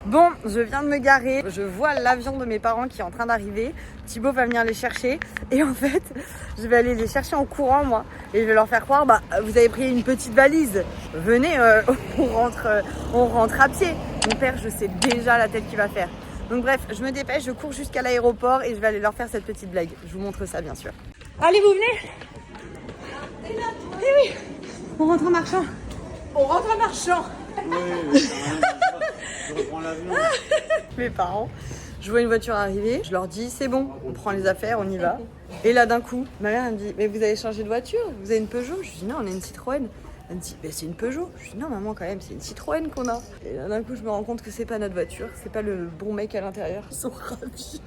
Bon, je viens de me garer, je vois l'avion de mes parents qui est en train d'arriver. Thibaut va venir les chercher et en fait, je vais aller les chercher en courant moi et je vais leur faire croire, bah vous avez pris une petite valise, venez, on rentre à pied. Mon père, je sais déjà la tête qu'il va faire. Donc bref, je me dépêche, je cours jusqu'à l'aéroport et je vais aller leur faire cette petite blague. Je vous montre ça bien sûr. Allez, vous venez? Eh oui, on rentre en marchant. On rentre en marchant. Oui, je reprends l'avion. Mes parents, je vois une voiture arriver, je leur dis c'est bon, on prend les affaires, on y va. Et là d'un coup, ma mère elle me dit mais vous avez changé de voiture, vous avez une Peugeot? Je dis non, on a une Citroën. Elle me dit mais c'est une Peugeot. Je dis non maman quand même, c'est une Citroën qu'on a. Et là d'un coup je me rends compte que c'est pas notre voiture, c'est pas le bon mec à l'intérieur. Ils sont ravis.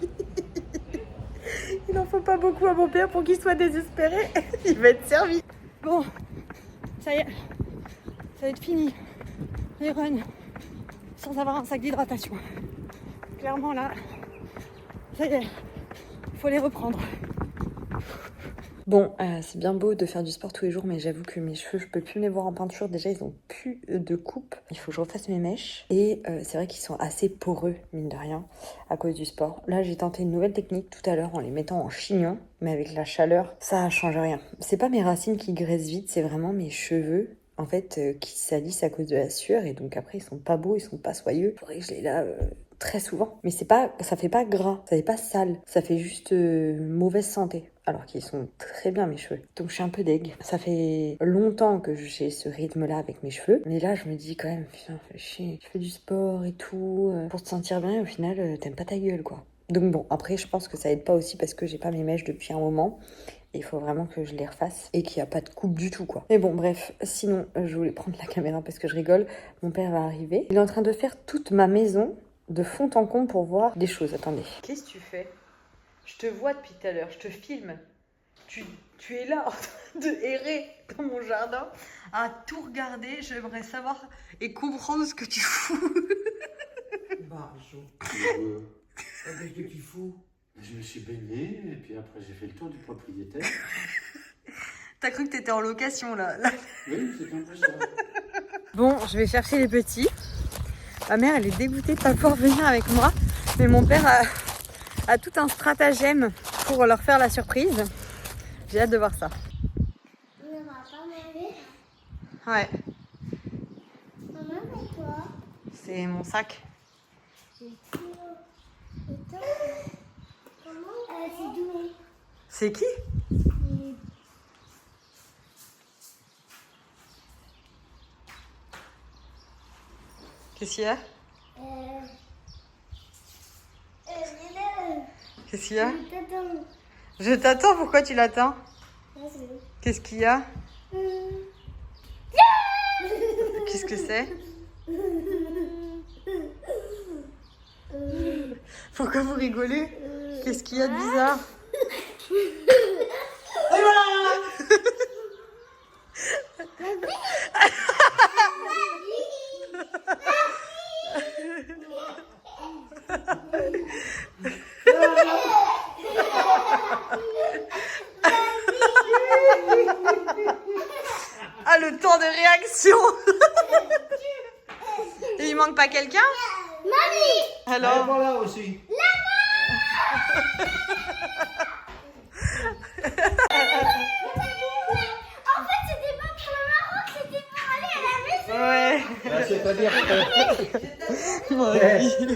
Il n'en faut pas beaucoup à mon père pour qu'il soit désespéré. Il va être servi. Bon, ça y est, ça va être fini. Les runs sans avoir un sac d'hydratation. Clairement là, ça y est, il faut les reprendre. Bon, c'est bien beau de faire du sport tous les jours, mais j'avoue que mes cheveux, je peux plus me les voir en peinture. Déjà, ils ont plus de coupe. Il faut que je refasse mes mèches. Et c'est vrai qu'ils sont assez poreux, mine de rien, à cause du sport. Là, j'ai tenté une nouvelle technique tout à l'heure en les mettant en chignon. Mais avec la chaleur, ça change rien. C'est pas mes racines qui graissent vite, c'est vraiment mes cheveux. En fait, qui salissent à cause de la sueur. Et donc après, ils sont pas beaux, ils sont pas soyeux. Faudrait que je les lave très souvent. Mais c'est pas, ça fait pas gras, ça fait pas sale. Ça fait juste mauvaise santé. Alors qu'ils sont très bien mes cheveux. Donc je suis un peu deg. Ça fait longtemps que j'ai ce rythme-là avec mes cheveux. Mais là, je me dis quand même, putain, fais chier. Je fais du sport et tout. Pour te sentir bien, et au final, t'aimes pas ta gueule, quoi. Donc bon, après, je pense que ça aide pas aussi parce que j'ai pas mes mèches depuis un moment. Il faut vraiment que je les refasse et qu'il n'y a pas de coupe du tout, quoi. Mais bon, bref, sinon, je voulais prendre la caméra parce que je rigole. Mon père va arriver. Il est en train de faire toute ma maison de fond en comble pour voir des choses. Attendez. Qu'est-ce que tu fais? Je te vois depuis tout à l'heure, je te filme. Tu es là en train de errer dans mon jardin à tout regarder. J'aimerais savoir et comprendre ce que tu fous. Barjot. Qu'est-ce que tu fous? Je me suis baigné et puis après j'ai fait le tour du propriétaire. T'as cru que t'étais en location là. Oui, c'est un peu ça. Bon, je vais chercher les petits. Ma mère, elle est dégoûtée de pas pouvoir venir avec moi. Mais mon père a tout un stratagème pour leur faire la surprise. J'ai hâte de voir ça. Ouais. Maman, c'est quoi? C'est mon sac. C'est d'où? C'est qui? Qu'est-ce qu'il y a? Qu'est-ce qu'il y a? Je t'attends, pourquoi tu l'attends? Qu'est-ce qu'il y a? Qu'est-ce que c'est? Pourquoi vous rigolez? Qu'est-ce qu'il y a de bizarre? Et voilà! Ah, le temps de réaction! Et il manque pas quelqu'un? Mamie! Alors? Voilà aussi. En fait, c'était pas pour le Maroc, c'était pour aller à la maison. Ouais.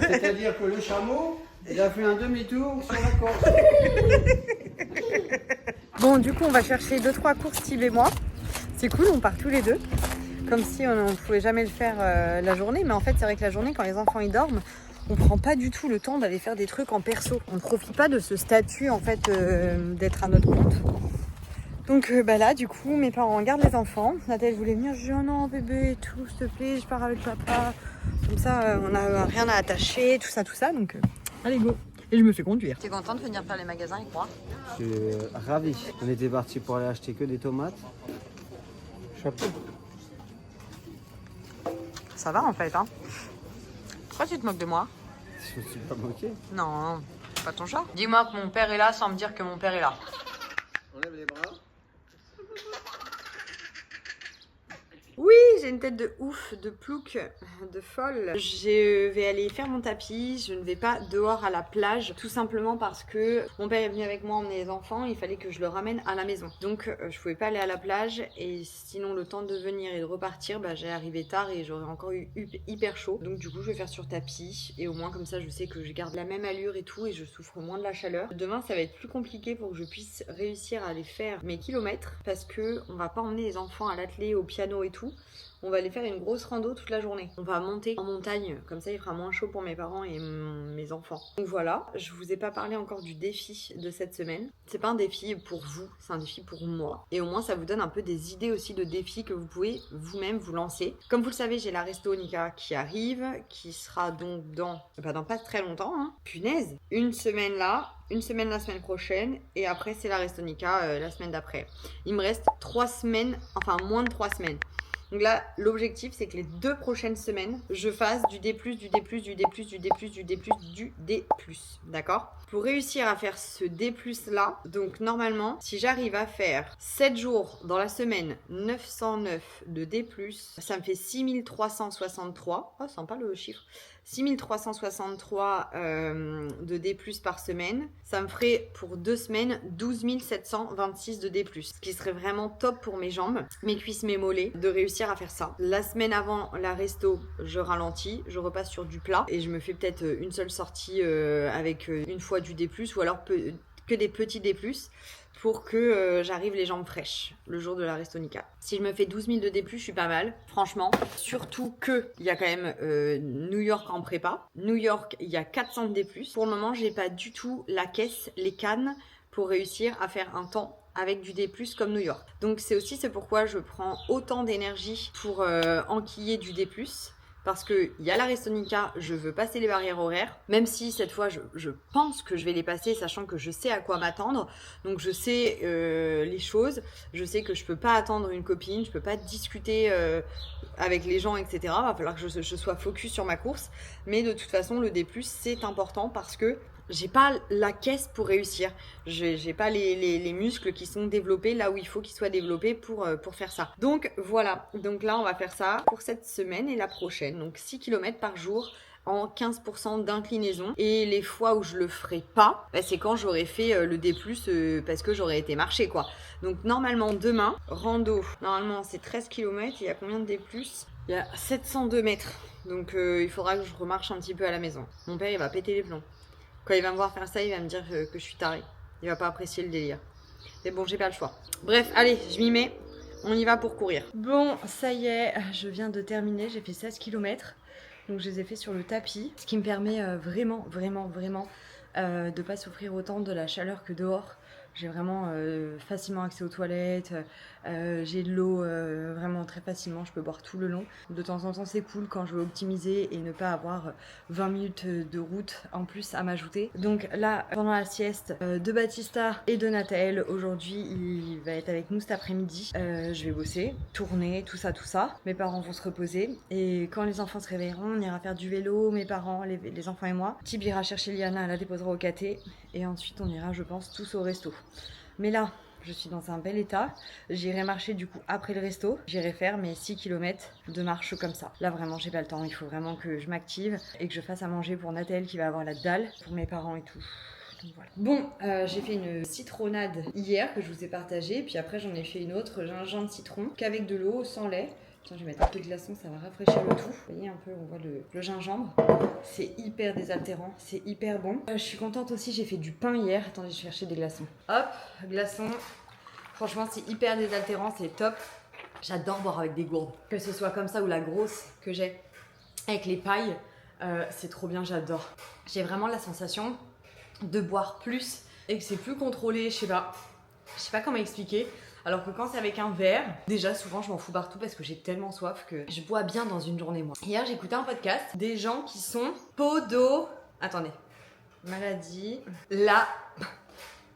C'est-à-dire que le chameau, il a fait un demi-tour sur la Corse. Bon, du coup, on va chercher 2-3 courses, Steve et moi. C'est cool, on part tous les deux. Comme si on ne pouvait jamais le faire la journée. Mais en fait, c'est vrai que la journée, quand les enfants y dorment, on prend pas du tout le temps d'aller faire des trucs en perso. On ne profite pas de ce statut, en fait, d'être à notre compte. Donc là, du coup, mes parents gardent les enfants. Nathalie voulait venir. Je dis, oh non, bébé, et tout, s'il te plaît, je pars avec papa. Comme ça, on n'a rien à attacher, tout ça. Donc, allez, go. Et je me fais conduire. T'es contente de venir faire les magasins avec moi? Je suis ravi. On était parti pour aller acheter que des tomates. Chapeau. Ça va, en fait, hein. Pourquoi tu te moques de moi? Je me suis pas moqué. Non, c'est pas ton chat. Dis-moi que mon père est là sans me dire que mon père est là. On lève les bras. Oui, j'ai une tête de ouf, de plouc, de folle. Je vais aller faire mon tapis, je ne vais pas dehors à la plage, tout simplement parce que mon père est venu avec moi emmener les enfants, il fallait que je le ramène à la maison. Donc je pouvais pas aller à la plage et sinon le temps de venir et de repartir, j'ai arrivé tard et j'aurais encore eu hyper chaud. Donc du coup je vais faire sur tapis et au moins comme ça je sais que je garde la même allure et tout et je souffre moins de la chaleur. Demain ça va être plus compliqué pour que je puisse réussir à aller faire mes kilomètres parce que on va pas emmener les enfants à l'atelier, au piano et tout. On va aller faire une grosse rando toute la journée. On va monter en montagne, comme ça il fera moins chaud pour mes parents et mes enfants. Donc voilà, je vous ai pas parlé encore du défi de cette semaine. C'est pas un défi pour vous, c'est un défi pour moi. Et au moins ça vous donne un peu des idées aussi de défis que vous pouvez vous-même vous lancer. Comme vous le savez, j'ai la Restonica qui arrive, qui sera donc dans pas très longtemps. Hein. Punaise, une semaine là, une semaine la semaine prochaine et après c'est la Restonica la semaine d'après. Il me reste 3 semaines, enfin moins de 3 semaines. Donc là, l'objectif, c'est que les 2 prochaines semaines, je fasse du D+, du D+, du D+, du D+, du D+, du D+. D'accord ? Pour réussir à faire ce D+, là, donc normalement, si j'arrive à faire 7 jours dans la semaine, 909 de D+, ça me fait 6363. Oh, sympa le chiffre. 6363 de D+, par semaine. Ça me ferait pour 2 semaines 12 726 de D+. Ce qui serait vraiment top pour mes jambes, mes cuisses, mes mollets, de réussir à faire ça. La semaine avant la resto, je ralentis, je repasse sur du plat et je me fais peut-être une seule sortie avec une fois du D+, ou alors que des petits D+, pour que j'arrive les jambes fraîches le jour de la Restonica. Si je me fais 12 000 de D+, je suis pas mal, franchement. Surtout que il y a quand même New York en prépa. New York, il y a 400 de D+. Pour le moment, j'ai pas du tout la caisse, les cannes pour réussir à faire un temps avec du D+, comme New York. Donc c'est pourquoi je prends autant d'énergie pour enquiller du D+. Parce qu'il y a la Restonica, je veux passer les barrières horaires, même si cette fois je pense que je vais les passer, sachant que je sais à quoi m'attendre. Donc je sais les choses, je sais que je peux pas attendre une copine, je peux pas discuter avec les gens, etc. Il va falloir que je sois focus sur ma course. Mais de toute façon, le D+, c'est important parce que j'ai pas la caisse pour réussir. J'ai pas les muscles qui sont développés là où il faut qu'ils soient développés pour faire ça. Donc voilà. Donc là, on va faire ça pour cette semaine et la prochaine. Donc 6 km par jour en 15% d'inclinaison. Et les fois où je le ferai pas, c'est quand j'aurai fait le D+, parce que j'aurais été marcher, quoi. Donc normalement, demain, rando. Normalement, c'est 13 km. Il y a combien de D+? Il y a 702 mètres. Donc il faudra que je remarche un petit peu à la maison. Mon père, il va péter les plombs. Quand il va me voir faire ça, il va me dire que je suis tarée. Il va pas apprécier le délire. Mais bon, j'ai pas le choix. Bref, allez, je m'y mets. On y va pour courir. Bon, ça y est, je viens de terminer. J'ai fait 16 km. Donc je les ai fait sur le tapis. Ce qui me permet vraiment de pas souffrir autant de la chaleur que dehors. J'ai vraiment facilement accès aux toilettes, j'ai de l'eau vraiment très facilement, je peux boire tout le long. De temps en temps c'est cool quand je veux optimiser et ne pas avoir 20 minutes de route en plus à m'ajouter. Donc là, pendant la sieste de Baptista et de Nathaël, aujourd'hui il va être avec nous cet après-midi. Je vais bosser, tourner, tout ça. Mes parents vont se reposer et quand les enfants se réveilleront, on ira faire du vélo, mes parents, les enfants et moi. Tib ira chercher Liana, elle la déposera au caté et ensuite on ira, je pense, tous au resto. Mais là, je suis dans un bel état. J'irai marcher du coup après le resto. J'irai faire mes 6 km de marche comme ça. Là vraiment, j'ai pas le temps. Il faut vraiment que je m'active et que je fasse à manger pour Nathalie qui va avoir la dalle, pour mes parents et tout. Donc voilà. Bon, j'ai fait une citronnade hier que je vous ai partagée. Puis après, j'en ai fait une autre, gingembre citron, qu'avec de l'eau, sans lait. Tiens, je vais mettre un peu de glaçon, ça va rafraîchir le tout. Vous voyez un peu, on voit le gingembre. C'est hyper désaltérant, c'est hyper bon. Je suis contente aussi, j'ai fait du pain hier. Attendez, je vais chercher des glaçons. Hop, glaçons. Franchement, c'est hyper désaltérant, c'est top. J'adore boire avec des gourdes. Que ce soit comme ça ou la grosse que j'ai avec les pailles, c'est trop bien, j'adore. J'ai vraiment la sensation de boire plus et que c'est plus contrôlé, je sais pas comment expliquer. Alors que quand c'est avec un verre, déjà souvent je m'en fous partout parce que j'ai tellement soif que je bois bien dans une journée moi. Hier j'ai écouté un podcast des gens qui sont maladie,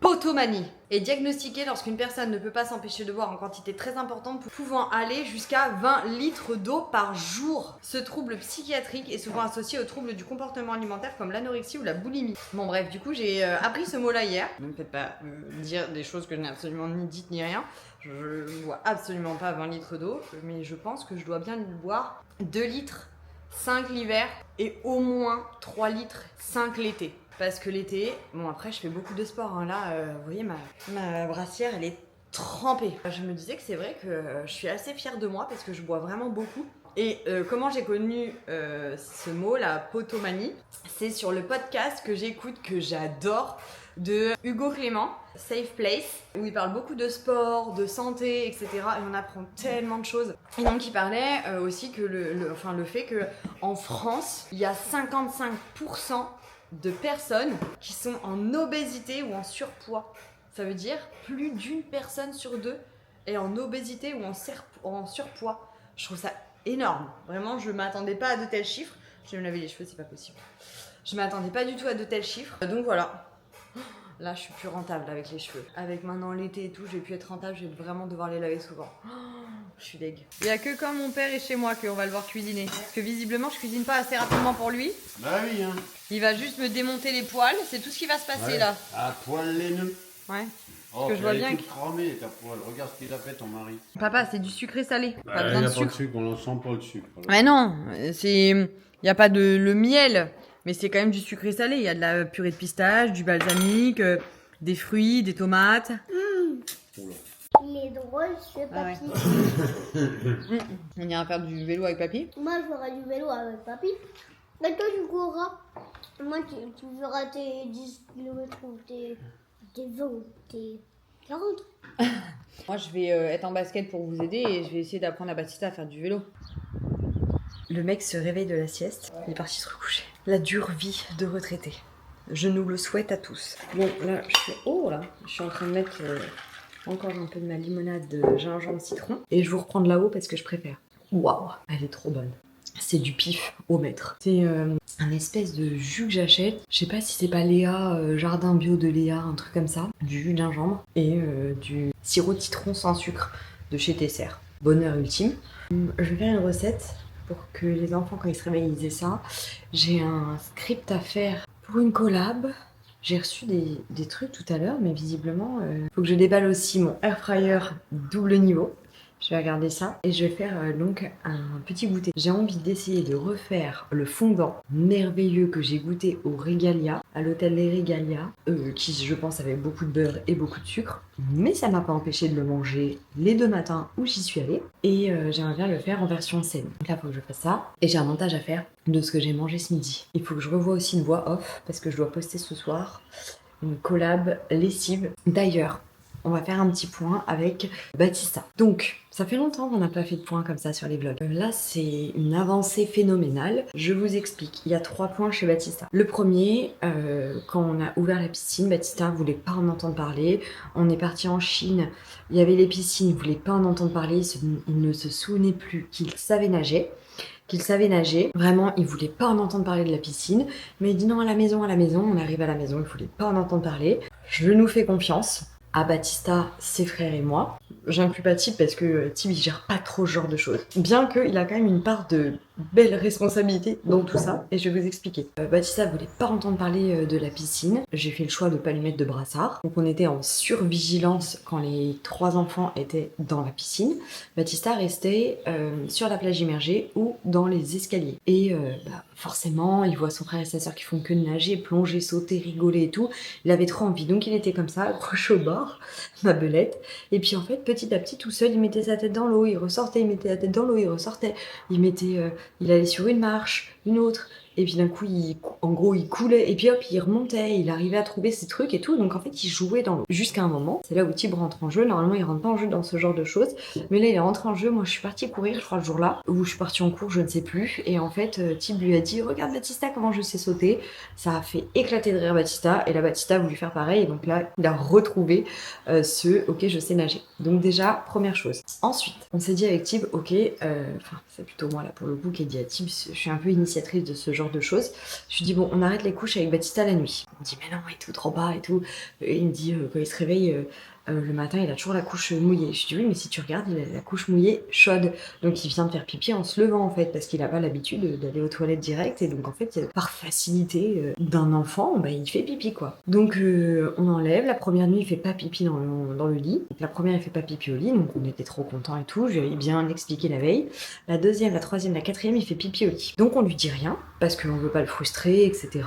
Potomanie est diagnostiquée lorsqu'une personne ne peut pas s'empêcher de boire en quantité très importante, pouvant aller jusqu'à 20 litres d'eau par jour. Ce trouble psychiatrique est souvent associé aux troubles du comportement alimentaire comme l'anorexie ou la boulimie. Bon bref, du coup j'ai appris ce mot-là hier. Ne me faites pas dire des choses que je n'ai absolument ni dites ni rien. Je ne bois absolument pas 20 litres d'eau, mais je pense que je dois bien boire 2 litres, 5 l'hiver et au moins 3 litres, 5 l'été. Parce que l'été, bon après je fais beaucoup de sport, hein. Là vous voyez ma brassière elle est trempée. Je me disais que c'est vrai que je suis assez fière de moi parce que je bois vraiment beaucoup. Et comment j'ai connu ce mot, la potomanie, c'est sur le podcast que j'écoute, que j'adore, de Hugo Clément, Safe Place, où il parle beaucoup de sport, de santé, etc. Et on apprend tellement de choses. Et donc il parlait aussi que le fait qu'en France, il y a 55% de personnes qui sont en obésité ou en surpoids. Ça veut dire plus d'une personne sur deux est en obésité ou en surpoids. Je trouve ça énorme. Vraiment, je m'attendais pas à de tels chiffres. Je vais me laver les cheveux, c'est pas possible. Je m'attendais pas du tout à de tels chiffres. Donc voilà. Là, je suis plus rentable avec les cheveux. Avec maintenant l'été et tout, j'ai pu être rentable, je vais vraiment devoir les laver souvent. Je suis deg. Il y a que quand mon père est chez moi qu'on va le voir cuisiner. Parce que visiblement, je cuisine pas assez rapidement pour lui. Bah oui, hein. Il va juste me démonter les poils, c'est tout ce qui va se passer Ouais. là. À poil laineux. Ouais. Oh, que je vois bien Elle est toute cramée, ta poêle. Regarde ce qu'il a fait, ton mari. Papa, c'est du sucré salé. Pas Il besoin n'y de a pas de sucre. sucre, on n'en sent pas le sucre. Mais non, il y a pas de le miel, mais c'est quand même du sucré salé. Il y a de la purée de pistache, du balsamique, des fruits, des tomates. Oula. Il est drôle ce Ah ouais. papy. On ira faire du vélo avec papy. Moi, je ferai du vélo avec papy. Et toi, tu courras. Moi, tu feras tes 10 km ou tes 20 ou tes 40. Moi, je vais être en basket pour vous aider et je vais essayer d'apprendre à Baptista à faire du vélo. Le mec se réveille de la sieste. Il est parti se recoucher. La dure vie de retraité. Je nous le souhaite à tous. Bon, là, je suis en train de mettre encore un peu de ma limonade de gingembre citron. Et je vous reprends de là-haut parce que je préfère. Waouh, elle est trop bonne. C'est du pif au mètre. C'est un espèce de jus que j'achète. Je sais pas si c'est pas Léa, jardin bio de Léa, un truc comme ça. Du jus de gingembre et du sirop de citron sans sucre de chez Tesser. Bonheur ultime. Je vais faire une recette pour que les enfants, quand ils se réveillent, ils aient ça. J'ai un script à faire pour une collab. J'ai reçu des trucs tout à l'heure, mais visiblement, faut que je déballe aussi mon air fryer double niveau. Je vais regarder ça et je vais faire donc un petit goûter. J'ai envie d'essayer de refaire le fondant merveilleux que j'ai goûté au Regalia, à l'hôtel Les Regalia, qui je pense avait beaucoup de beurre et beaucoup de sucre, mais ça m'a pas empêché de le manger les 2 matins où j'y suis allée et j'aimerais bien le faire en version saine. Donc là, il faut que je fasse ça et j'ai un montage à faire de ce que j'ai mangé ce midi. Il faut que je revoie aussi une voix off parce que je dois poster ce soir une collab lessive. D'ailleurs, on va faire un petit point avec Baptista. Donc, ça fait longtemps qu'on n'a pas fait de point comme ça sur les vlogs. Là, c'est une avancée phénoménale. Je vous explique. Il y a 3 points chez Baptista. Le premier, quand on a ouvert la piscine, Baptista voulait pas en entendre parler. On est parti en Chine. Il y avait les piscines. Il voulait pas en entendre parler. Il ne se souvenait plus qu'il savait nager. Vraiment, il voulait pas en entendre parler de la piscine. Mais il dit non, à la maison. On arrive à la maison. Il voulait pas en entendre parler. Je nous fais confiance. À Baptista, ses frères et moi. J'inclus pas Tib parce que Tib il gère pas trop ce genre de choses. Bien qu'il a quand même une part de belle responsabilité dans tout ça et je vais vous expliquer. Baptista voulait pas entendre parler de la piscine. J'ai fait le choix de pas lui mettre de brassard. Donc on était en survigilance quand les 3 enfants étaient dans la piscine. Baptista restait sur la plage immergée ou dans les escaliers. Et forcément, il voit son frère et sa soeur qui font que nager, plonger, sauter, rigoler et tout. Il avait trop envie, donc il était comme ça, accroché au bord, ma belette. Et puis en fait, petit à petit, tout seul, il mettait sa tête dans l'eau, il ressortait, il mettait la tête dans l'eau, il ressortait. Il allait sur une marche, une autre. Et puis d'un coup, il coulait. Et puis hop, il remontait. Il arrivait à trouver ses trucs et tout. Donc en fait, il jouait dans l'eau. Jusqu'à un moment, c'est là où Tib rentre en jeu. Normalement, il rentre pas en jeu dans ce genre de choses. Mais là, il est rentré en jeu. Moi, je suis partie courir, je crois, le jour-là. Ou je suis partie en cours, je ne sais plus. Et en fait, Tib lui a dit, regarde Baptista, comment je sais sauter. Ça a fait éclater de rire Baptista. Et là, Baptista a voulu faire pareil. Et donc là, il a retrouvé ok, je sais nager. Donc déjà, première chose. Ensuite, on s'est dit avec Tib, ok, c'est plutôt moi là pour le coup qui ai dit à Tib, je suis un peu initiatrice de ce genre genre de choses. Je lui dis bon, on arrête les couches avec Baptista la nuit. Il me dit mais non et tout, trop bas et tout. Et il me dit quand il se réveille le matin, il a toujours la couche mouillée. Je lui dis oui, mais si tu regardes, il a la couche mouillée chaude. Donc il vient de faire pipi en se levant en fait, parce qu'il a pas l'habitude d'aller aux toilettes direct. Et donc en fait, par facilité d'un enfant, bah, il fait pipi quoi. Donc on enlève. La première nuit, il fait pas pipi dans le lit. Donc, la première, il fait pas pipi au lit, donc on était trop contents et tout. Je lui ai bien expliqué la veille. La deuxième, la troisième, la quatrième, il fait pipi au lit. Donc on lui dit rien, parce qu'on veut pas le frustrer, etc.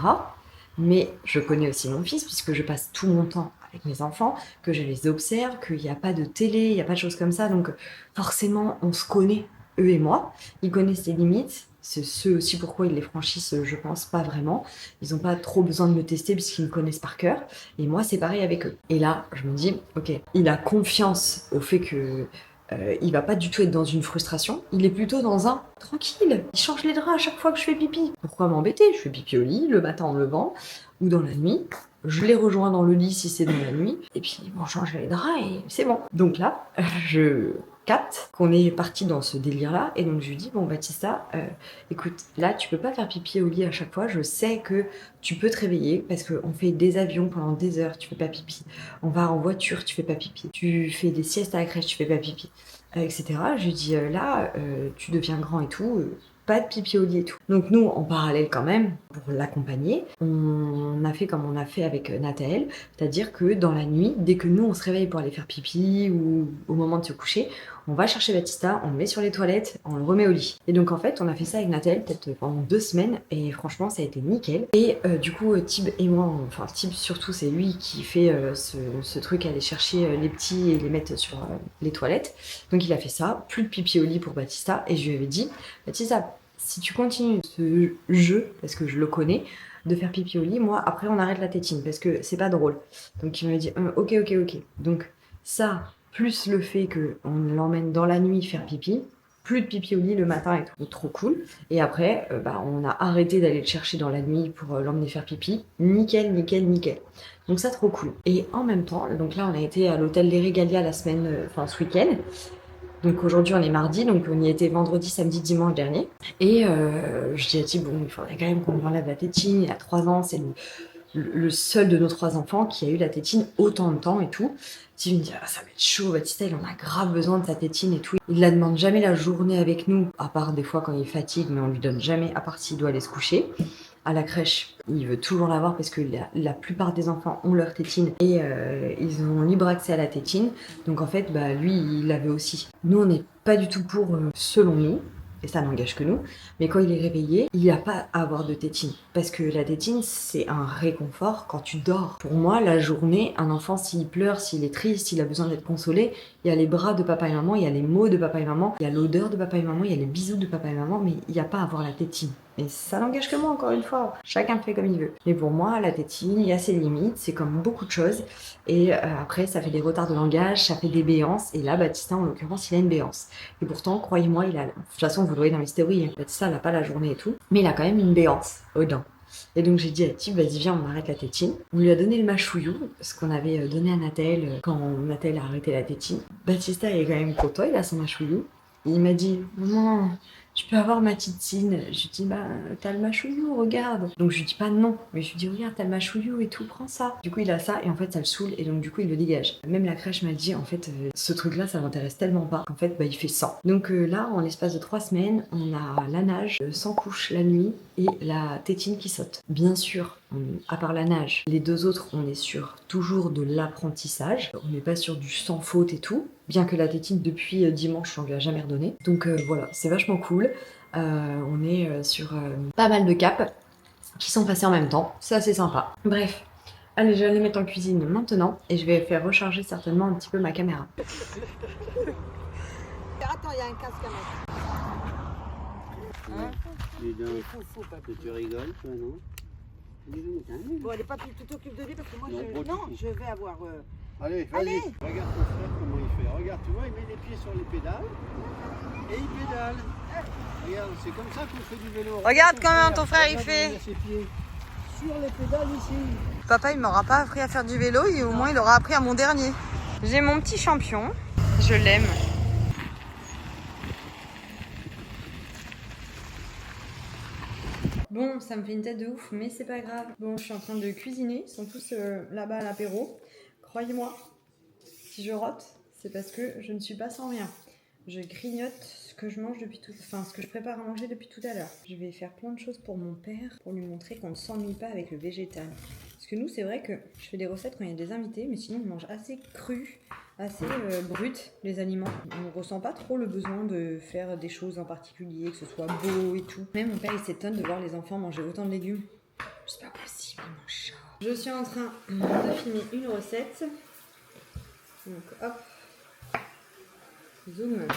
Mais je connais aussi mon fils, puisque je passe tout mon temps avec mes enfants, que je les observe, qu'il n'y a pas de télé, il n'y a pas de choses comme ça. Donc forcément, on se connaît, eux et moi. Ils connaissent les limites. C'est ce aussi pourquoi ils les franchissent, je pense, pas vraiment. Ils n'ont pas trop besoin de me tester puisqu'ils me connaissent par cœur. Et moi, c'est pareil avec eux. Et là, je me dis, ok, il a confiance au fait que il va pas du tout être dans une frustration. Il est plutôt dans un tranquille. Il change les draps à chaque fois que je fais pipi. Pourquoi m'embêter? Je fais pipi au lit, le matin en me levant, ou dans la nuit. Je les rejoins dans le lit si c'est dans la nuit. Et puis, on change les draps et c'est bon. Donc là, je capte qu'on est parti dans ce délire-là. Et donc, je lui dis, bon, Baptista, écoute, là, tu peux pas faire pipi au lit à chaque fois. Je sais que tu peux te réveiller parce qu'on fait des avions pendant des heures, tu fais pas pipi. On va en voiture, tu fais pas pipi. Tu fais des siestes à la crèche, tu fais pas pipi. Etc. Je lui dis, là, tu deviens grand et tout. Pas de pipi au lit et tout. Donc nous, en parallèle quand même, pour l'accompagner, on a fait comme on a fait avec Nathaël, c'est-à-dire que dans la nuit, dès que nous on se réveille pour aller faire pipi ou au moment de se coucher, on va chercher Baptista, on le met sur les toilettes, on le remet au lit. Et donc en fait, on a fait ça avec Nathaël peut-être pendant 2 semaines et franchement ça a été nickel. Et du coup, Tib et moi, enfin Tib surtout, c'est lui qui fait ce truc, aller chercher les petits et les mettre sur les toilettes. Donc il a fait ça, plus de pipi au lit pour Baptista et je lui avais dit, Baptista, si tu continues ce jeu, parce que je le connais, de faire pipi au lit, moi, après, on arrête la tétine, parce que c'est pas drôle. Donc, il m'a dit, ok. Donc, ça, plus le fait qu'on l'emmène dans la nuit faire pipi, plus de pipi au lit le matin et tout. Donc, trop cool. Et après, on a arrêté d'aller le chercher dans la nuit pour l'emmener faire pipi. Nickel. Donc, ça, trop cool. Et en même temps, donc là, on a été à l'hôtel Les Régalia ce week-end. Donc aujourd'hui on est mardi, donc on y était vendredi, samedi, dimanche dernier. Et je dis à Thib, bon, il faudrait quand même qu'on lui enlève la tétine. Il a 3 ans, c'est le seul de nos 3 enfants qui a eu la tétine autant de temps et tout. Thib me dit, ah, ça va être chaud, Baptista il en a grave besoin de sa tétine et tout. Il la demande jamais la journée avec nous, à part des fois quand il fatigue, mais on lui donne jamais, à part s'il doit aller se coucher. À la crèche, il veut toujours l'avoir parce que la plupart des enfants ont leur tétine et ils ont libre accès à la tétine. Donc en fait, lui, il l'avait aussi. Nous, on n'est pas du tout pour, selon nous, et ça n'engage que nous, mais quand il est réveillé, il n'y a pas à avoir de tétine. Parce que la tétine, c'est un réconfort quand tu dors. Pour moi, la journée, un enfant, s'il pleure, s'il est triste, s'il a besoin d'être consolé, il y a les bras de papa et maman, il y a les mots de papa et maman, il y a l'odeur de papa et maman, il y a les bisous de papa et maman, mais il n'y a pas à avoir la tétine. Mais ça n'engage que moi, encore une fois. Chacun fait comme il veut. Mais pour moi, la tétine, il y a ses limites. C'est comme beaucoup de choses. Et après, ça fait des retards de langage, ça fait des béances. Et là, Baptista, en l'occurrence, il a une béance. Et pourtant, croyez-moi, il a... De toute façon, vous le voyez dans les stories, hein. Baptista, il n'a pas la journée et tout. Mais il a quand même une béance aux dents. Et donc, j'ai dit à Tib, vas-y, viens, on arrête la tétine. On lui a donné le mâchouillou, ce qu'on avait donné à Nathaël quand Nathaël a arrêté la tétine. Baptista, il est quand même content, il a son mâchouillou. Et il m'a dit, maman, je peux avoir ma tétine? Je lui dis, t'as le mâchouillou, regarde. Donc je lui dis pas non, mais je lui dis, regarde, t'as le mâchouillou et tout, prends ça. Du coup, il a ça et en fait, ça le saoule et donc du coup, il le dégage. Même la crèche m'a dit, en fait, ce truc-là, ça m'intéresse tellement pas qu'en fait, il fait 100. Donc là, en l'espace de 3 semaines, on a la nage sans couche la nuit et la tétine qui saute. Bien sûr, à part la nage, les 2 autres, on est sur toujours de l'apprentissage. On n'est pas sur du sans faute et tout. Bien que la tétine, depuis dimanche, on lui a jamais redonné. Donc voilà, c'est vachement cool. On est sur pas mal de caps qui sont passés en même temps. C'est assez sympa. Bref, allez, je vais aller mettre en cuisine maintenant et je vais faire recharger certainement un petit peu ma caméra. Attends, il y a un casque à mettre. Hein? Fou, que tu rigoles, toi, non? Bon, allez, pas tu t'occupes de lui parce que moi, je vais avoir... Allez, vas-y. Regarde ton frère comment il fait. Regarde, tu vois, il met les pieds sur les pédales et il pédale. Regarde, c'est comme ça qu'on fait du vélo. Regarde comment ton frère il fait. Il a ses pieds sur les pédales ici. Papa il m'aura pas appris à faire du vélo, et au moins il aura appris à mon dernier. J'ai mon petit champion, je l'aime. Bon, ça me fait une tête de ouf, mais c'est pas grave. Bon, je suis en train de cuisiner. Ils sont tous là-bas à l'apéro. Croyez-moi, si je rote, c'est parce que je ne suis pas sans rien. Je grignote ce que je mange ce que je prépare à manger depuis tout à l'heure. Je vais faire plein de choses pour mon père, pour lui montrer qu'on ne s'ennuie pas avec le végétal. Parce que nous, c'est vrai que je fais des recettes quand il y a des invités, mais sinon on mange assez cru, assez brut les aliments. On ne ressent pas trop le besoin de faire des choses en particulier, que ce soit beau et tout. Même mon père, il s'étonne de voir les enfants manger autant de légumes. C'est pas possible, mon chat. Je suis en train de filmer une recette. Donc hop. Zoom.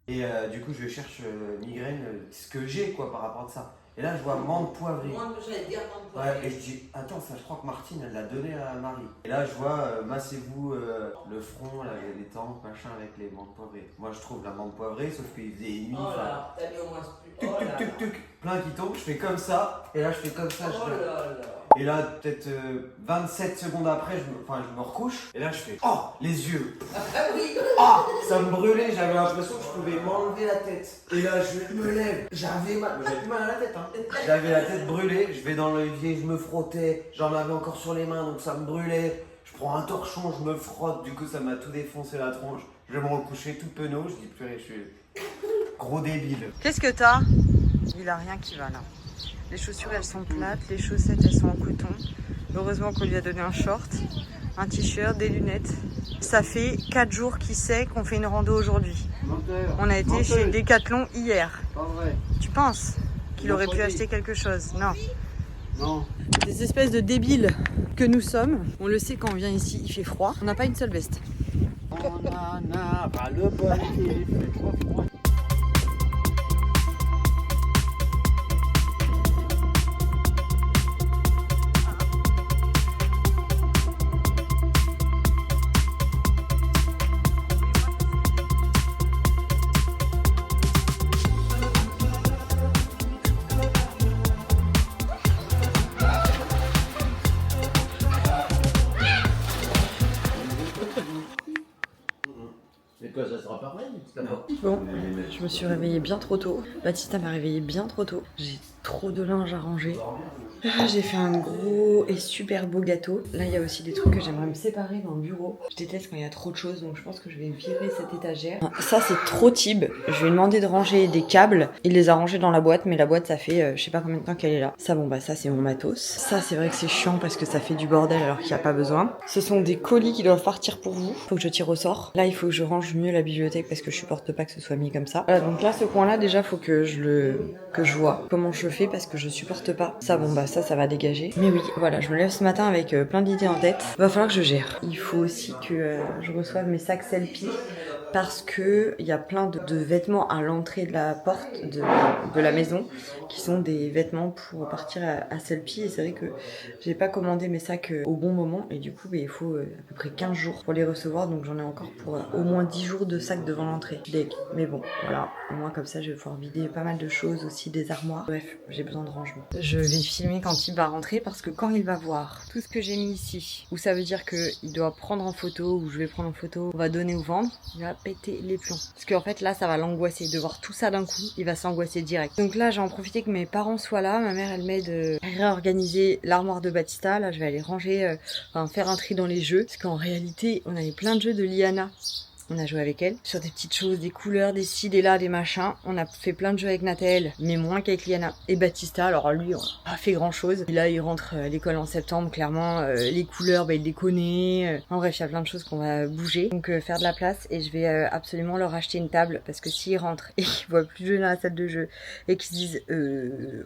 Et du coup, je cherche migraine, ce que j'ai quoi par rapport à ça. Et là, je vois menthe poivrée. J'allais dire menthe poivrée. Ouais, et je dis, attends, ça, je crois que Martine, elle l'a donné à Marie. Et là, je vois, massez-vous le front, là, les tempes, machin, avec les menthes poivrées. Moi, je trouve la menthe poivrée, sauf qu'il faisait nuit. Oh là, t'as mis au moins ce Tuc, tuc, tuc, tuc, plein qui tombe, je fais comme ça, et là, je fais comme ça. Oh là là. Et là, peut-être 27 secondes après, je me recouche, et là, je fais, oh, les yeux. Ah oui. Ah, ça me brûlait, j'avais l'impression que je pouvais m'enlever la tête. Et là, je me lève, j'avais plus mal à la tête, hein. J'avais la tête brûlée, je vais dans l'évier, je me frottais, j'en avais encore sur les mains, donc ça me brûlait. Je prends un torchon, je me frotte, du coup, ça m'a tout défoncé la tronche. Je vais me recoucher tout penaud, je dis, purée, je suis gros débile. Qu'est-ce que t'as? Il a rien qui va là. Les chaussures elles sont plates, les chaussettes elles sont en coton. Heureusement qu'on lui a donné un short, un t-shirt, des lunettes. Ça fait 4 jours qu'il sait qu'on fait une rando aujourd'hui. Menteur. On a été Menteuse. chez Decathlon hier. Pas vrai. Tu penses qu'il Non, aurait pas pu dit. acheter quelque chose? Non. Non. Des espèces de débiles que nous sommes. On le sait quand on vient ici, il fait froid. On n'a pas une seule veste. On en a pas le bol, il fait trop froid. Mais quoi, ça sera pareil? Bon, je me suis réveillée bien trop tôt. Baptista m'a réveillée bien trop tôt. J'ai trop de linge à ranger. J'ai fait un gros et super beau gâteau. Là, il y a aussi des trucs que j'aimerais me séparer dans le bureau. Je déteste quand il y a trop de choses, donc je pense que je vais virer cette étagère. Ça, c'est trop Tib. Je lui ai demandé de ranger des câbles. Il les a rangés dans la boîte, mais la boîte, ça fait je sais pas combien de temps qu'elle est là. Ça, bon, bah ça, c'est mon matos. Ça, c'est vrai que c'est chiant parce que ça fait du bordel alors qu'il n'y a pas besoin. Ce sont des colis qui doivent partir pour vous. Faut que je tire au sort. Là, il faut que je range mieux la bibliothèque parce que je supporte pas que ce soit mis comme ça. Voilà, donc là, ce coin-là, déjà, faut que je vois comment je fais parce que je supporte pas. Ça, bon, bah ça va dégager. Mais oui, voilà, je me lève ce matin avec plein d'idées en tête. Va falloir que je gère. Il faut aussi que je reçoive mes sacs Selfie parce que il y a plein de vêtements à l'entrée de la porte de la maison qui sont des vêtements pour partir à Selfie et c'est vrai que j'ai pas commandé mes sacs au bon moment et du coup il faut à peu près 15 jours pour les recevoir donc j'en ai encore pour au moins 10 jours de sacs devant l'entrée. Mais bon, voilà, au moins comme ça je vais pouvoir vider pas mal de choses aussi des armoires. Bref, j'ai besoin de rangement. Je vais filmer quand il va rentrer parce que quand il va voir tout ce que j'ai mis ici, où ça veut dire qu'il doit prendre en photo ou je vais prendre en photo, on va donner ou vendre, il va péter les plombs. Parce qu'en fait là ça va l'angoisser, de voir tout ça d'un coup, il va s'angoisser direct. Donc là j'ai en profité que mes parents soient là, ma mère elle m'aide à réorganiser l'armoire de Baptista, là je vais aller ranger, faire un tri dans les jeux, parce qu'en réalité on avait plein de jeux de Liana. On a joué avec elle sur des petites choses, des couleurs, des ci, des là, des machins. On a fait plein de jeux avec Nathalie, mais moins qu'avec Liana. Et Baptista, alors lui, on n'a pas fait grand chose. Et là, il rentre à l'école en septembre, clairement. Les couleurs, bah, il les connaît. En bref, il y a plein de choses qu'on va bouger. Donc faire de la place et je vais absolument leur acheter une table parce que s'ils rentrent et qu'ils voient plus de jeux dans la salle de jeu et qu'ils se disent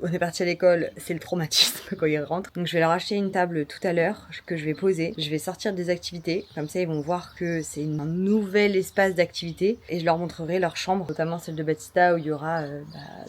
on est parti à l'école, c'est le traumatisme quand ils rentrent. Donc je vais leur acheter une table tout à l'heure que je vais poser. Je vais sortir des activités. Comme ça, ils vont voir que c'est une nouvelle espace d'activité et je leur montrerai leur chambre, notamment celle de Baptista où il y aura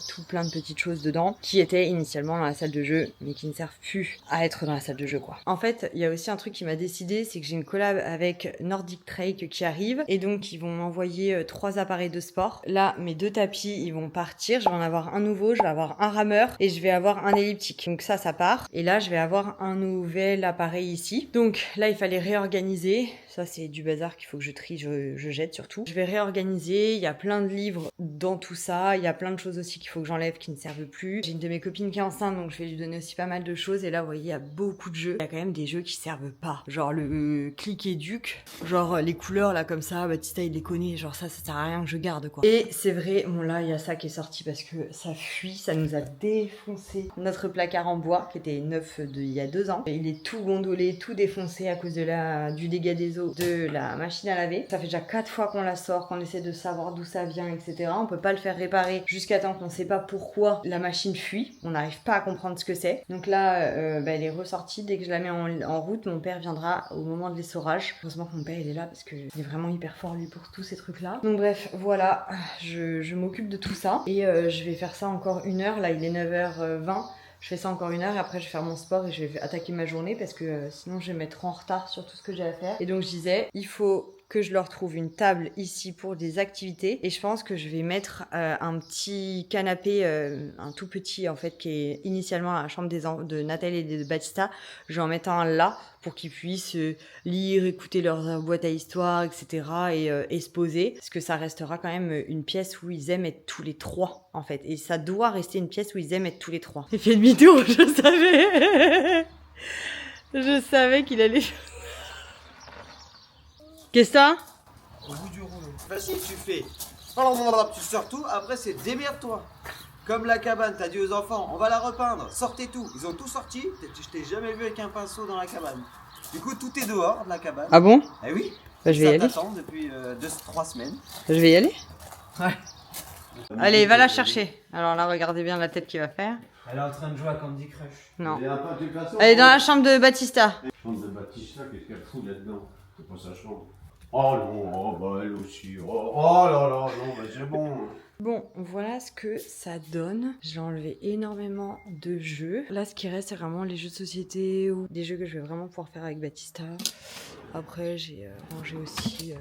tout plein de petites choses dedans qui étaient initialement dans la salle de jeu mais qui ne servent plus à être dans la salle de jeu quoi. En fait, il y a aussi un truc qui m'a décidé, c'est que j'ai une collab avec Nordic Trek qui arrive et donc ils vont m'envoyer 3 appareils de sport. Là, mes 2 tapis, ils vont partir, je vais en avoir un nouveau, je vais avoir un rameur et je vais avoir un elliptique. Donc ça part et là, je vais avoir un nouvel appareil ici. Donc là, il fallait réorganiser. Ça, c'est du bazar qu'il faut que je trie, je jette surtout. Je vais réorganiser, il y a plein de livres dans tout ça, il y a plein de choses aussi qu'il faut que j'enlève qui ne servent plus. J'ai une de mes copines qui est enceinte, donc je vais lui donner aussi pas mal de choses. Et là, vous voyez, il y a beaucoup de jeux. Il y a quand même des jeux qui servent pas. Genre le Click et Duc, genre les couleurs là comme ça, Baptista il les connaît, genre ça sert à rien que je garde quoi. Et c'est vrai, bon là il y a ça qui est sorti parce que ça fuit, ça nous a défoncé notre placard en bois qui était neuf il y a 2 ans. Et il est tout gondolé, tout défoncé à cause du dégât des eaux de la machine à laver. Ça fait déjà 4 fois qu'on la sort, qu'on essaie de savoir d'où ça vient, etc. On peut pas le faire réparer jusqu'à temps qu'on sait pas pourquoi la machine fuit. On n'arrive pas à comprendre ce que c'est. Donc là, elle est ressortie. Dès que je la mets en route, mon père viendra au moment de l'essorage. Heureusement que mon père il est là parce qu'il est vraiment hyper fort lui pour tous ces trucs là. Donc bref, voilà, je m'occupe de tout ça. Et je vais faire ça encore 1 heure. Là il est 9h20. Je fais ça encore 1 heure et après je vais faire mon sport et je vais attaquer ma journée parce que sinon je vais mettre en retard sur tout ce que j'ai à faire. Et donc je disais, il faut que je leur trouve une table ici pour des activités et je pense que je vais mettre un petit canapé, un tout petit en fait qui est initialement à la chambre de Nathalie et de Baptista. Je vais en mettre un là pour qu'ils puissent lire, écouter leur boîte à histoire, etc. et se poser parce que ça restera quand même une pièce où ils aiment être tous les 3 en fait et ça doit rester une pièce où ils aiment être tous les 3. J'ai fait demi-tour, je savais. Je savais qu'il allait... Qu'est-ce que t'as ? Au bout du rouleau. Vas-y, tu fais. Tu sors tout, après c'est démerde-toi. Comme la cabane, t'as dit aux enfants, on va la repeindre, sortez tout. Ils ont tout sorti, je t'ai jamais vu avec un pinceau dans la cabane. Du coup, tout est dehors de la cabane. Ah bon ? Eh oui. Bah, je vais y aller. Ça t'attend depuis 3 semaines. Je vais y aller. Ouais. Allez, va la chercher. Alors là, regardez bien la tête qu'il va faire. Elle est en train de jouer à Candy Crush. Non. Et après, de toute façon, Elle est dans la chambre de Baptista. La chambre de Baptista, qu'est-ce qu'elle fout là-dedans? C'est pas sa chambre. Oh non, oh bah elle aussi. Oh là là, non, bah c'est bon. Bon, voilà ce que ça donne. J'ai enlevé énormément de jeux. Là, ce qui reste, c'est vraiment les jeux de société ou des jeux que je vais vraiment pouvoir faire avec Baptista. Après, j'ai rangé aussi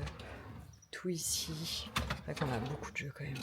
tout ici. C'est vrai qu'on a beaucoup de jeux quand même.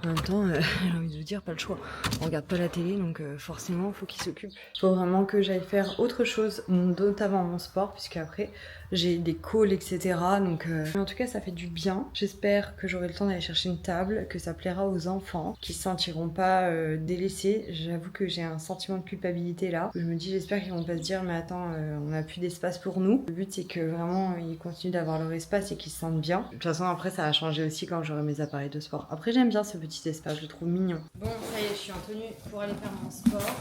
En même temps, j'ai envie de vous dire, pas le choix. On regarde pas la télé, donc forcément, il faut qu'il s'occupe. Il faut vraiment que j'aille faire autre chose, notamment mon sport, puisque après, j'ai des calls, etc. Donc, en tout cas, ça fait du bien. J'espère que j'aurai le temps d'aller chercher une table, que ça plaira aux enfants, qui se sentiront pas délaissés. J'avoue que j'ai un sentiment de culpabilité là. Je me dis, j'espère qu'ils vont pas se dire, mais attends, on n'a plus d'espace pour nous. Le but, c'est que vraiment, ils continuent d'avoir leur espace et qu'ils se sentent bien. De toute façon, après, ça va changer aussi quand j'aurai mes appareils de sport. Après, j'aime bien ce petit espace, je le trouve mignon. Bon, ça y est, je suis en tenue pour aller faire mon sport.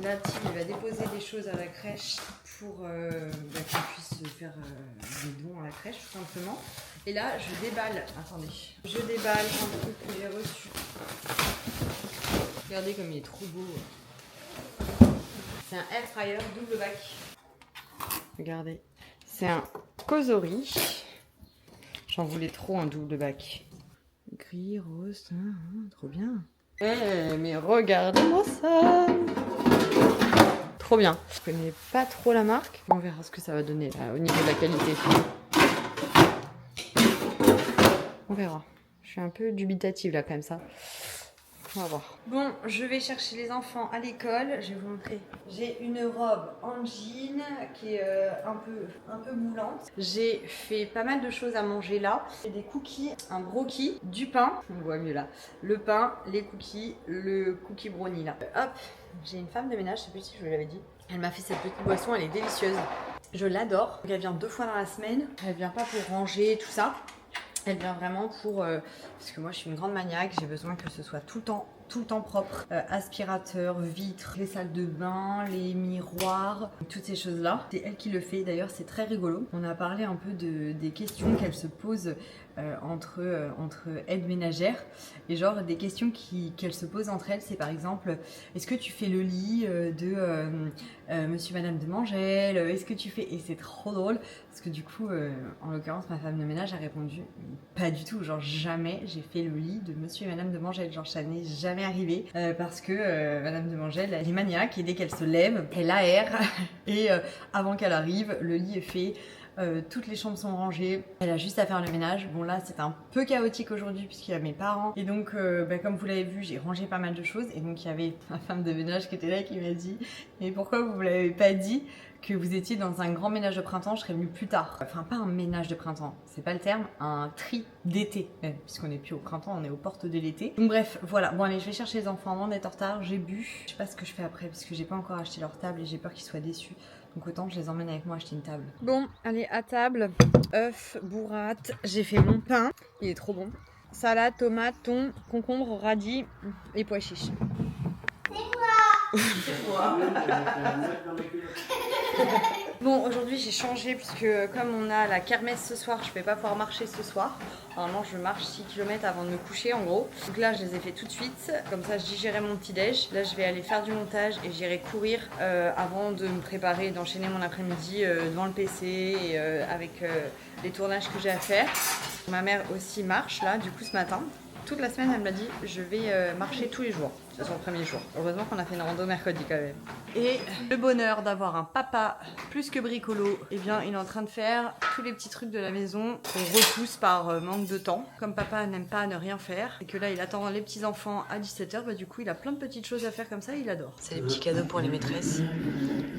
Là, Tim, il va déposer des choses à la crèche pour qu'on puisse faire des dons à la crèche, tout simplement. Et là, je déballe, attendez, je déballe un truc que j'ai reçu. Regardez comme il est trop beau. C'est un air fryer double bac. Regardez, c'est un Cosori. J'en voulais trop un double bac. Gris, rose, trop bien. Mais regardez-moi ça. Trop bien. Je connais pas trop la marque. On verra ce que ça va donner là, au niveau de la qualité. On verra. Je suis un peu dubitative là quand même ça. On va voir. Bon, je vais chercher les enfants à l'école. Je vais vous montrer. J'ai une robe en jean qui est un peu moulante. J'ai fait pas mal de choses à manger là. J'ai des cookies, un brookie, du pain. On voit mieux là. Le pain, les cookies, le cookie brownie là. Hop, j'ai une femme de ménage, je sais plus si je vous l'avais dit. Elle m'a fait cette petite boisson, elle est délicieuse. Je l'adore. Elle vient 2 fois dans la semaine. Elle vient pas pour ranger tout ça. Elle vient vraiment pour... parce que moi je suis une grande maniaque, j'ai besoin que ce soit tout le temps propre. Aspirateur, vitres, les salles de bain, les miroirs, toutes ces choses-là. C'est elle qui le fait, d'ailleurs c'est très rigolo. On a parlé un peu des questions qu'elle se pose entre aides ménagères. Et genre des questions qu'elle se pose entre elles, c'est par exemple, est-ce que tu fais le lit de monsieur madame de Mangel? Est-ce que tu fais... Et c'est trop drôle, parce que du coup, en l'occurrence, ma femme de ménage a répondu, pas du tout, genre jamais j'ai fait le lit de monsieur et madame de Mangel, genre ça n'est jamais arrivé, parce que madame de Mangel, elle est maniaque, et dès qu'elle se lève, elle aère, et avant qu'elle arrive, le lit est fait. Toutes les chambres sont rangées, elle a juste à faire le ménage. Bon là c'est un peu chaotique aujourd'hui puisqu'il y a mes parents et donc comme vous l'avez vu j'ai rangé pas mal de choses et donc il y avait ma femme de ménage qui était là qui m'a dit mais pourquoi vous me l'avez pas dit que vous étiez dans un grand ménage de printemps, je serais venue plus tard. Enfin, pas un ménage de printemps, c'est pas le terme, un tri d'été. Puisqu'on n'est plus au printemps, on est aux portes de l'été. Donc bref, voilà. Bon allez, je vais chercher les enfants avant d'être en retard. J'ai bu. Je sais pas ce que je fais après parce que j'ai pas encore acheté leur table et j'ai peur qu'ils soient déçus. Donc autant je les emmène avec moi acheter une table. Bon, allez, à table. Œufs, burrate. J'ai fait mon pain. Il est trop bon. Salade, tomate, thon, concombre, radis et pois chiches. Bon, aujourd'hui j'ai changé puisque comme on a la kermesse ce soir, je vais pas pouvoir marcher ce soir. Normalement je marche 6 km avant de me coucher en gros. Donc là je les ai fait tout de suite, comme ça je digérais mon petit déj. Là je vais aller faire du montage et j'irai courir avant de me préparer et d'enchaîner mon après-midi devant le PC et avec les tournages que j'ai à faire. Ma mère aussi marche là, du coup ce matin. Toute la semaine, elle m'a dit je vais marcher tous les jours. C'est son premier jour. Heureusement qu'on a fait une rando mercredi quand même. Et le bonheur d'avoir un papa plus que bricolo, eh bien il est en train de faire tous les petits trucs de la maison qu'on repousse par manque de temps. Comme papa n'aime pas ne rien faire et que là il attend les petits enfants à 17h, bah du coup il a plein de petites choses à faire comme ça, il adore. C'est les petits cadeaux pour les maîtresses.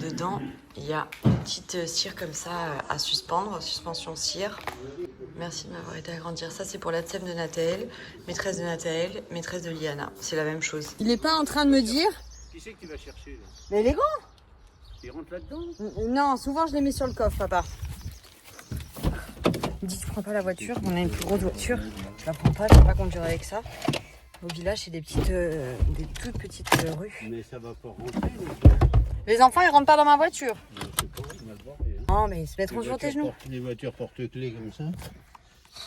Dedans il y a une petite cire comme ça à suspendre, suspension cire. Merci de m'avoir aidé à grandir. Ça c'est pour la tsem de Nathaël, maîtresse de Nathaël, maîtresse de Liana. C'est la même chose. Il est pas en train de me dire. Qui c'est que tu vas chercher là? Mais il est grand. Il rentre là-dedans? Non, souvent je les mets sur le coffre, papa. Il dit que je prends pas la voiture, on a une plus grosse voiture. Je la prends pas, je peux pas conduire avec ça. Au village, c'est des toutes petites rues. Mais ça va pas rentrer. Les enfants, ils rentrent pas dans ma voiture. C'est pas grave, on va le voir. Non, mais ils se mettront sur tes genoux. Les voitures porte-clés comme ça.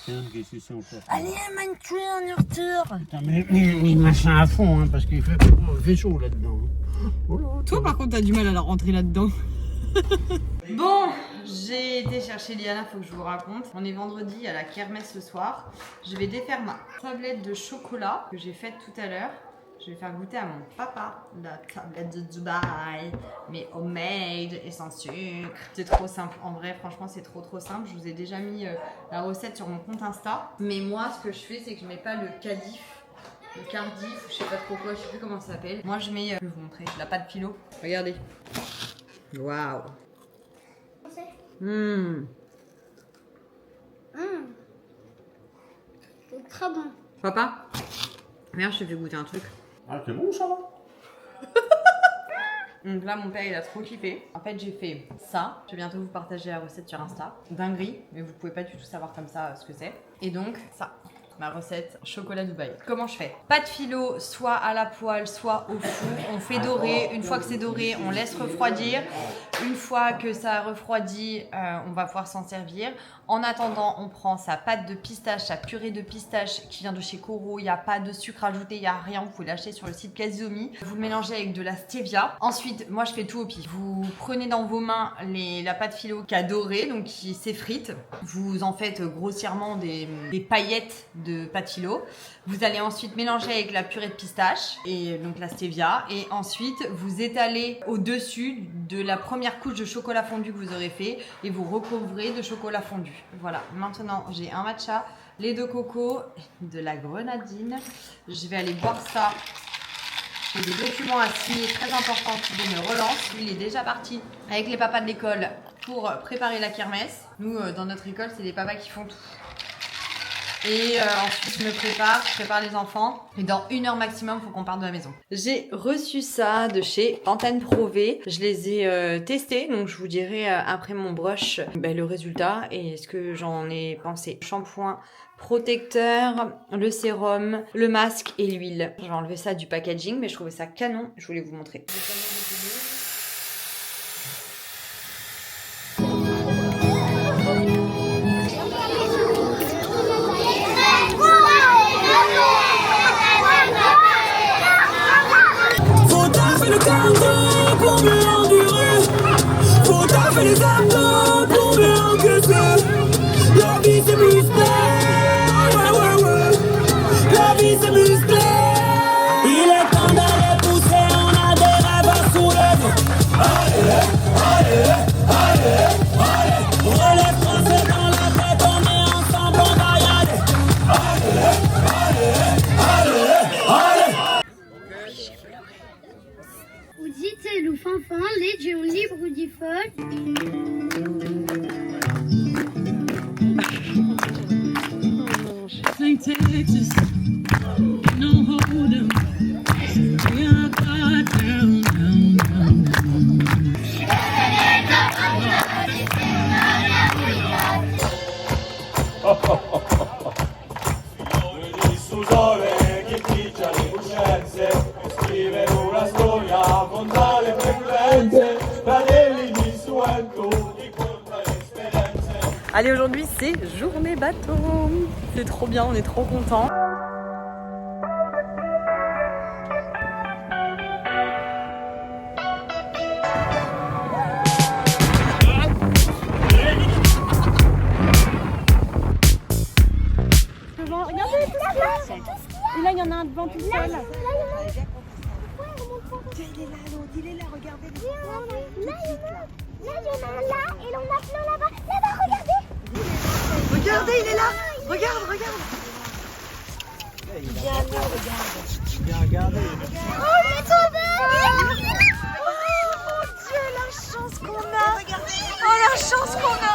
Tiens, qu'est-ce que c'est encore? Allez, Manchu, on est en retour. Putain, mais machin à fond, hein, parce qu'il fait chaud là-dedans. Oh là, Toi, par contre, t'as du mal à la rentrer là-dedans. Bon, j'ai été chercher Liana, faut que je vous raconte. On est vendredi à la kermesse ce soir. Je vais défaire ma tablette de chocolat que j'ai faite tout à l'heure. Je vais faire goûter à mon papa la tablette de Dubaï, mais homemade et sans sucre. C'est trop simple. En vrai, franchement, c'est trop simple. Je vous ai déjà mis la recette sur mon compte Insta. Mais moi, ce que je fais, c'est que je mets pas le cadif, le cardif, je sais pas trop quoi, je sais plus comment ça s'appelle. Moi, je mets, je vais vous montrer, la pâte philo. Regardez. Waouh. C'est très bon. Papa, merde, je te fais goûter un truc. Ah, c'est bon ça? Donc là, mon père, il a trop kiffé. En fait, j'ai fait ça. Je vais bientôt vous partager la recette sur Insta. Dinguerie, mais vous pouvez pas du tout savoir comme ça ce que c'est. Et donc, ça. Ma recette chocolat Dubaï. Comment je fais? Pâte philo, soit à la poêle, soit au four. On fait dorer. Une fois que c'est doré, on laisse refroidir. Une fois que ça a refroidi, on va pouvoir s'en servir. En attendant, on prend sa pâte de pistache, sa purée de pistache qui vient de chez Koro. Il n'y a pas de sucre ajouté, il n'y a rien. Vous pouvez l'acheter sur le site Kazomi. Vous le mélangez avec de la stevia. Ensuite, moi je fais tout au pif. Vous prenez dans vos mains la pâte philo qui a doré, donc qui s'effrite. Vous en faites grossièrement des paillettes de pâte philo. Vous allez ensuite mélanger avec la purée de pistache et donc la stevia. Et ensuite, vous étalez au-dessus de la première couche de chocolat fondu que vous aurez fait et vous recouvrez de chocolat fondu. Voilà, maintenant j'ai un matcha, lait de coco, de la grenadine. Je vais aller boire ça. J'ai des documents à signer très importants qui me relancent. Il est déjà parti avec les papas de l'école pour préparer la kermesse. Nous, dans notre école, c'est les papas qui font tout. Et ensuite, je prépare les enfants. Et dans 1 heure maximum, il faut qu'on parte de la maison. J'ai reçu ça de chez Antenne Prové. Je les ai testés, donc je vous dirai après mon brush le résultat et ce que j'en ai pensé. Shampoing, protecteur, le sérum, le masque et l'huile. Je vais enlever ça du packaging, mais je trouvais ça canon. Je voulais vous montrer. Pour mieux endurer, faut taper les abdos pour mieux encaisser. La vie c'est musclé, la vie c'est musclé. Il est temps d'aller pousser, on a des rêves à soulever. Allez, relève-toi, c'est dans la tête, on est ensemble, on va y aller. Allez. Udite o fanfan, lede livro de folhas. St. Texas, no hold 'em. We are God down, down, down. Di Susole che piccia le coscienze, scrivere una storia con tale frequenze, fratelli di suento, di conta esperienze. Allez, aujourd'hui c'est journée bateau. C'est trop bien, on est trop contents. Regardez, et là, il y en a un devant tout seul. Là, Il est là, regardez. il y en a un là, et on a plein là-bas. Là-bas, regardez. Regardez, il est là. Regarde. Bien regardé. Oh, il est tombé. Oh mon Dieu, la chance qu'on a. Oh, la chance qu'on a.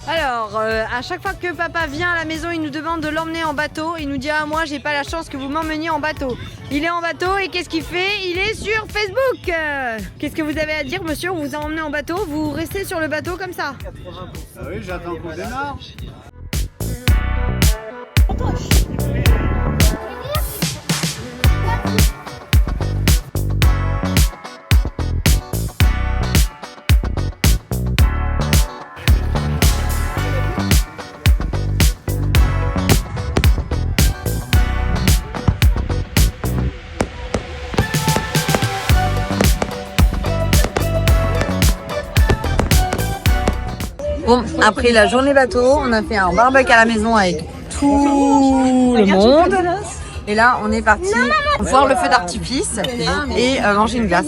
Alors, à chaque fois que papa vient à la maison, il nous demande de l'emmener en bateau. Il nous dit ah moi j'ai pas la chance que vous m'emmeniez en bateau. Il est en bateau et qu'est-ce qu'il fait? Il est sur Facebook. Qu'est-ce que vous avez à dire, monsieur? On vous a emmené en bateau, vous restez sur le bateau comme ça? Ah oui, j'attends qu'on démarre. Bon, après la journée bateau, on a fait un barbecue à la maison avec tout le monde. Et là, on est parti voir le feu d'artifice et manger une glace.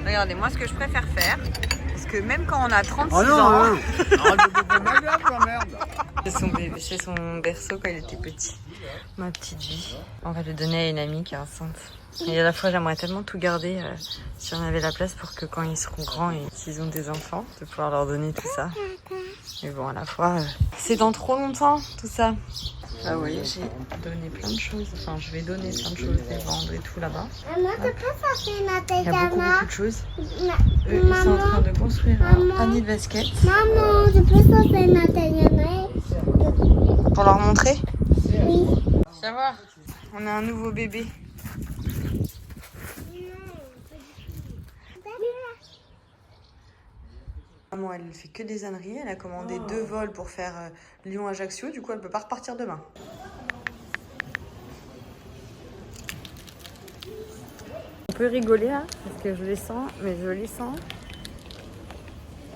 Regardez, moi ce que je préfère faire, parce que même quand on a 36 Oh non, ans... hein. Arrête de bouffer ma glace, la merde. C'est son berceau quand il était petit. Ma petite vie. On va le donner à une amie qui est enceinte. Et à la fois, j'aimerais tellement tout garder si on avait la place pour que quand ils seront grands et s'ils ont des enfants, de pouvoir leur donner tout ça. Mais bon, à la fois, c'est dans trop longtemps tout ça. Ah oui, j'ai donné plein de choses. Enfin, je vais donner plein de choses, les vendre et tout là-bas. Maman, tu peux sortir la Il y a beaucoup de choses. Maman, Ils sont en train de construire un panier de basket. Maman, tu peux sortir la télé. Pour leur montrer? Oui. Viens voir, on a un nouveau bébé. Maman, elle fait que des âneries. Elle a commandé 2 vols pour faire Lyon-Ajaccio. Du coup, elle peut pas repartir demain. On peut rigoler là, parce que je les sens, mais je les sens.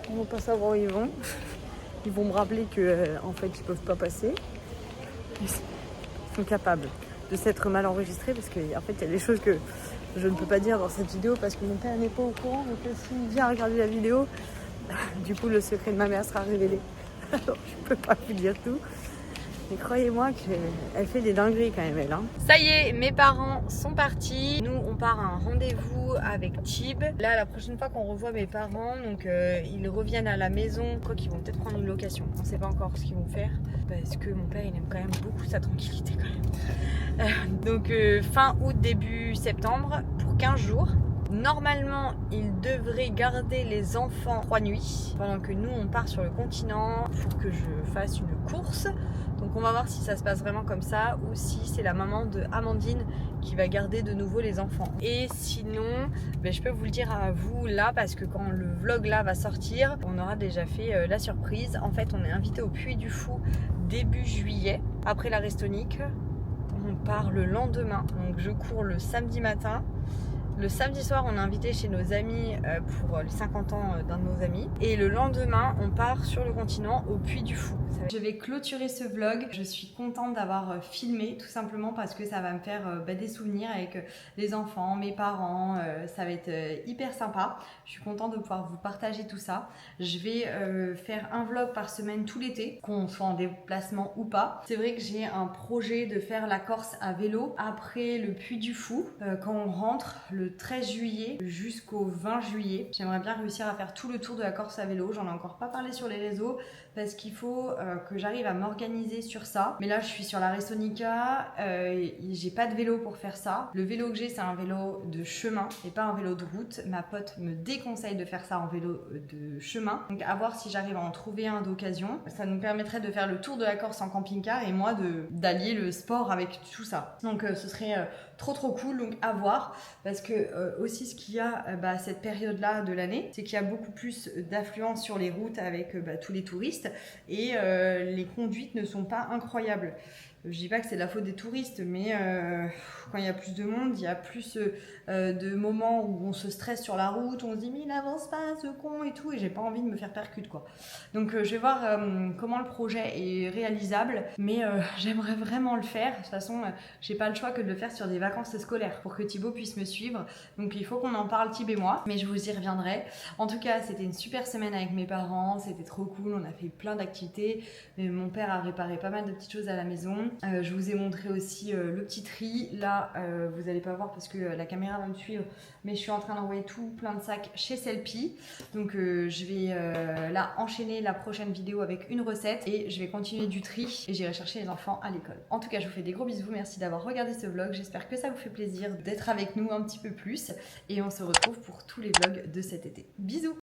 Ils vont pas savoir où ils vont. Ils vont me rappeler que en fait, ils peuvent pas passer. Ils sont capables de s'être mal enregistrés parce qu'en fait, il y a des choses que je ne peux pas dire dans cette vidéo parce que mon père n'est pas au courant. Donc, s'il vient regarder la vidéo, du coup, le secret de ma mère sera révélé. Alors, je peux pas vous dire tout. Mais croyez-moi qu'elle fait des dingueries quand même, elle. Hein. Ça y est, mes parents sont partis. Nous, on part à un rendez-vous avec Tib. Là, la prochaine fois qu'on revoit mes parents, donc ils reviennent à la maison. Je crois qu'ils vont peut-être prendre une location. On sait pas encore ce qu'ils vont faire. Parce que mon père, il aime quand même beaucoup sa tranquillité quand même. Donc, fin août, début septembre, pour 15 jours. Normalement, ils devraient garder les enfants 3 nuits pendant que nous on part sur le continent. Il faut que je fasse une course. Donc on va voir si ça se passe vraiment comme ça ou si c'est la maman de Amandine qui va garder de nouveau les enfants. Et sinon, je peux vous le dire à vous là parce que quand le vlog là va sortir, on aura déjà fait la surprise. En fait, on est invité au Puy du Fou début juillet après la Restonique. On part le lendemain. Donc je cours le samedi matin. Le samedi soir, on est invité chez nos amis pour les 50 ans d'un de nos amis. Et le lendemain, on part sur le continent au Puy du Fou. Je vais clôturer ce vlog. Je suis contente d'avoir filmé, tout simplement parce que ça va me faire des souvenirs avec les enfants, mes parents. Ça va être hyper sympa. Je suis contente de pouvoir vous partager tout ça. Je vais faire un vlog par semaine tout l'été, qu'on soit en déplacement ou pas. C'est vrai que j'ai un projet de faire la Corse à vélo après le Puy du Fou, quand on rentre le 13 juillet jusqu'au 20 juillet. J'aimerais bien réussir à faire tout le tour de la Corse à vélo. J'en ai encore pas parlé sur les réseaux parce qu'il faut que j'arrive à m'organiser sur ça. Mais là, je suis sur la Restonica, j'ai pas de vélo pour faire ça. Le vélo que j'ai, c'est un vélo de chemin et pas un vélo de route. Ma pote me déconseille de faire ça en vélo de chemin. Donc à voir si j'arrive à en trouver un d'occasion. Ça nous permettrait de faire le tour de la Corse en camping-car et moi d'allier le sport avec tout ça. Donc ce serait trop cool, donc à voir. Parce que aussi ce qu'il y a cette période-là de l'année, c'est qu'il y a beaucoup plus d'affluence sur les routes avec tous les touristes et les conduites ne sont pas incroyables. Je dis pas que c'est de la faute des touristes, mais quand il y a plus de monde, il y a plus de moments où on se stresse sur la route, on se dit mais il avance pas ce con et tout, et j'ai pas envie de me faire percute quoi. Donc je vais voir comment le projet est réalisable, mais j'aimerais vraiment le faire. De toute façon, j'ai pas le choix que de le faire sur des vacances scolaires pour que Thibaut puisse me suivre. Donc il faut qu'on en parle Thib et moi, mais je vous y reviendrai. En tout cas, c'était une super semaine avec mes parents, c'était trop cool, on a fait plein d'activités. Mon père a réparé pas mal de petites choses à la maison. Je vous ai montré aussi le petit tri. Là, vous n'allez pas voir parce que la caméra va me suivre, mais je suis en train d'envoyer tout plein de sacs chez Selfie. Donc je vais là enchaîner la prochaine vidéo avec une recette et je vais continuer du tri et j'irai chercher les enfants à l'école. En tout cas, je vous fais des gros bisous. Merci d'avoir regardé ce vlog. J'espère que ça vous fait plaisir d'être avec nous un petit peu plus et on se retrouve pour tous les vlogs de cet été. Bisous!